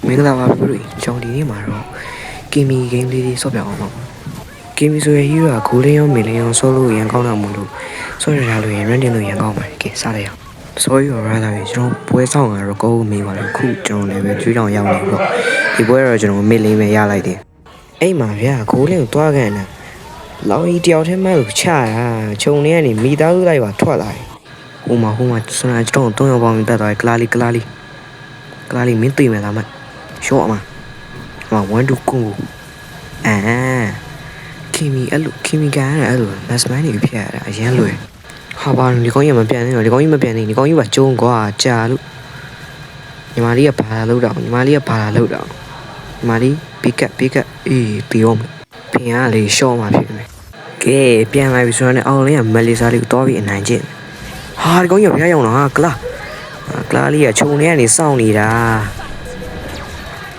မင်္ဂလာပါဗျာကျွန်တော်ဒီနေ့မှာတော့ကီမီ game လေးတွေဆော့ပြအောင်ပါကီမီဆိုရဲ့ hero ကဂိုးလင်းရောမင်လင်းရောဆော့လို့ရန်ကောင်းတာမို့လို့ဆော့ရတာလို့ရင် random လို့ရန်ကောင်းပါတယ်ကဲစလိုက်အောင်ဆော့ရရတာပြီကျွန်တော်ပွဲဆောင်ကတော့ကိုယ်မေးပါလို့ခုကျွန်တော်လည်းပဲကျွေးတောင်ရောက်နေပေါ့ဒီပွဲတော့ကျွန်တော်မစ်လေးပဲရလိုက်တယ်အဲ့မှာဗျာဂိုးလင်းကိုတွားကန်တာလောင်ကြီးတယောက်တည်းမှလို့ချတာခြုံနေကနေမိသားစုလိုက်ပါထွက်လာတယ်ဟိုမှာစနာကျွန်တော်3ယောက်ပေါင်းပြီးတက်သွားတယ်ကလာလီမင်းသိမယ်လားမရှော့အမ1 2ကိုကီမီအဲ့လိုကီမီကန်အဲ့လိုမက်စမိုင်းနေဖြစ်ရတာအရန်လွယ်ဟာပါဒီကောင်းကြီးမပြန်သေးတော့ဒီကောင်းကြီးမပြန်သေးဒီကောင်းကြီးပါကျုံကွာကြာလို့ညီမလေးကဘာလာလောက်တော့ညီမလေးပီကပ်အေးတီရောဖင်ကလေးရှော့မှဖြစ်မယ်ကဲပြန်လာပြီဆိုတော့အောင်လေးကမလေးစားလေးကိုတွားပြီးအနိုင်ကျင့်ဟာဒီကောင်းကြီးဖျားရောက်တော့ဟာကလာလေးကခြုံနေကနေစောင့်နေတာ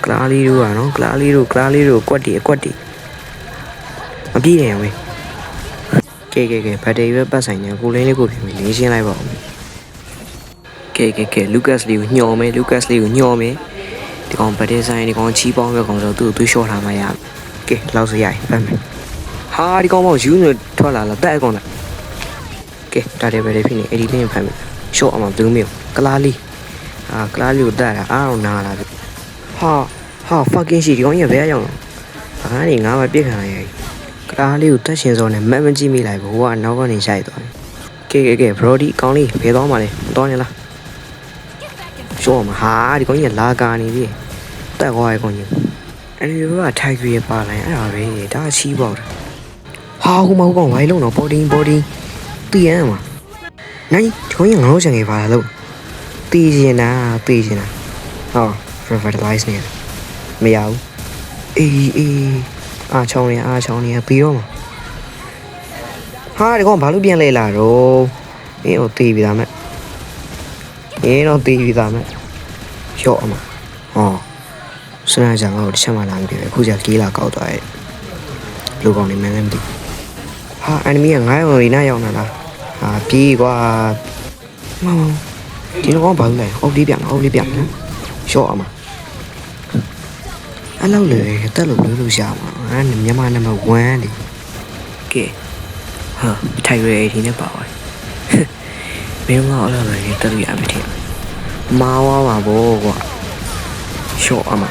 ကလာလီတို့ကနော်ကလာလီတို့ကွက်တီမပြေးနေရမေးကဲဘတ်တရီပဲပတ်ဆိုင်နေကိုလင်းလေးကိုပြင်ပြီးလင်းရှင်းလိုက်ပါဦးကဲလူကတ်လေးကိုညှော်မယ်ဒီကောင်ဘတ်တေးဆိုင်ဒီကောင်ချီးပေါင်းပဲကောင်ဆိုသူ့ကိုသွေးလျှော့ထားမှရကဲလောက်စရိုက်ပတ်မယ်ဟာဒီကောင်မောက်ယူနေထွက်လာတက်အကောင်လားကဲတာတယ်ပဲဖြစ်နေအဲ့ဒီလင်းဖမ်းမယ်ရှော့အောင်မသူမျိုးကလာလီကိုတက်တာအားတော့နားလာပြီဟာ fucking shit ဒီကောင်ကြီးဘယ်ရောက်လဲဘာကနေငါမှပြစ်ခံရရဲ့ကလာလေးကိုတက်ရှင်စောနဲ့မက်မကြည့်မိလိုက်ဘူးဟိုကနောက်ကနေရှိုက်သွားတယ်ကဲ brody ကောင်းလေးဘယ်သွားမှလဲမသွားနဲ့လားရှော့မှာဟာဒီကောင်ကြီးလာကာနေပြီတက်သွားရဲ့ကောင်ကြီးအဲ့ဒီဘက်ကထိုက်ကြီးပါလိုက်အဲ့ဒါပဲဒါချီးပေါက်တယ်ဟာဟိုကောင်ဝိုင်းလုံးတော့ body တီးရမ်းမှာနိုင်ဒီကောင်ကြီးငါတို့ချန်ကြီးပါလားလို့တီးချင်တာဟော revitalize နေမရဘူးအေးအားချောင်းနေပြီးတော့မှာဟာဒီကောင်ဘာလို့ပြန်လဲလာတော့အေးဟိုတီးပြီးသားမဲ့ရော့အမဟောစနာကြငါ့ကိုတစ်ချက်မှလာမပြီးပဲခုကျကြီးလာကောက်သွားရဲ့လူကောင်နေမှန်းလည်းမသိဟာ enemy က9ရောက်နေရောက်လာလားဟာပြေးကွာမောင်ဒီကောင်ဘာလို့လဲအောက်လေးပြန်နော်ရော့အမအဲ့လောက်လေတက်လို့ရမှာအဲ့မြန်မာနံပါတ်1လေကဲဟာထိုင်ရည်ဒီနဲ့ပါသွားမင်းကတော့အဲ့လိုလေတက်လို့ရမယ်ထင်မာဝါမှာပေါ့ကွာရှော့အမ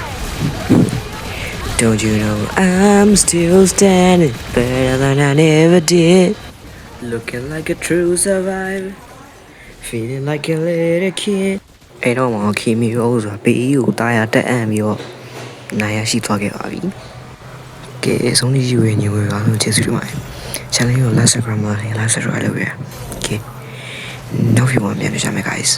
Don't you know I'm still standing better than I never did looking like a true survivor feeling like a little kid အဲ့တော့မှခီမီရောဆိုတာဘေးကိုတားရတက်အံ့ပြီးတော့နိုင်ရရှိသွားခဲ့ပါပြီကဲဆုံးလေးယူရညွေပါလို့ကျေးဇူးတင်ပါတယ် channel ကို like subscribe လုပ်ရကဲနောက်ဖြစ်ပါပြန်ကြမယ် guys